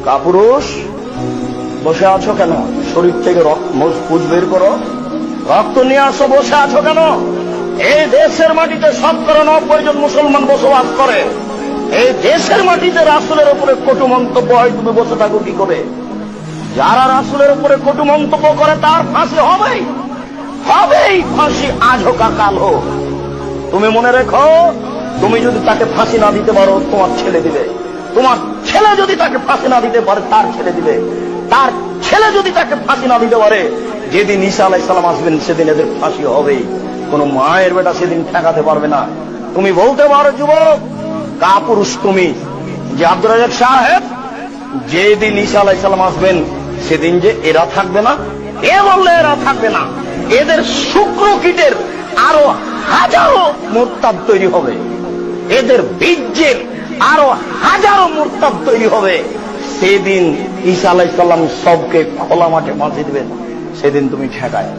কাপুরুষ, বসে আছো কেন? শরীর থেকে পুজ বের করো, রক্ত নিয়ে আসো। বসে আছো কেন? এই দেশের মাটিতে 90% মুসলমান বসবাস করে। এই দেশের মাটিতে রাসূলের উপরে কটু মন্তব্য হয়, তুমি বসে থাকো কি করে? যারা রাসূলের উপরে কটু মন্তব্য করে তার ফাঁসি হবেই, হবেই ফাঁসি, আজ হোক কাল হোক। তুমি মনে রেখো, তুমি যদি তাকে ফাঁসি না দিতে পারো, তোমার ছেলে দিবে। তোমার ছেলে যদি তাকে ফাঁসি না দিতে পারে, তার ছেলে দিবে। তার ছেলে যদি তাকে ফাঁসি না দিতে পারে, যেদিন ঈসা আলাইহিস সালাম আসবেন সেদিন এদের ফাঁসি হবেই। কোন মায়ের বেটা সেদিন ঠেকাতে পারবে না। তুমি বলতে পারো যুবক, কাপুরুষ তুমি, যে আব্দুর রাজ্জাক সাহেব, যেদিন ঈসা আলাইহিস সালাম আসবেন সেদিন যে এরা থাকবে না, এ বললে এরা থাকবে না। এদের শুক্র কীটের আরো হাজারো মুরতাদ তৈরি হবে, এদের বীর্যের আরো হাজারো মুরতাদ তৈরি হবে। সেদিন ঈসা আলাইহিস সালাম সবকে খোলা মাঠে ফাঁসি দিবেন, সেদিন তুমি ঠেকায়।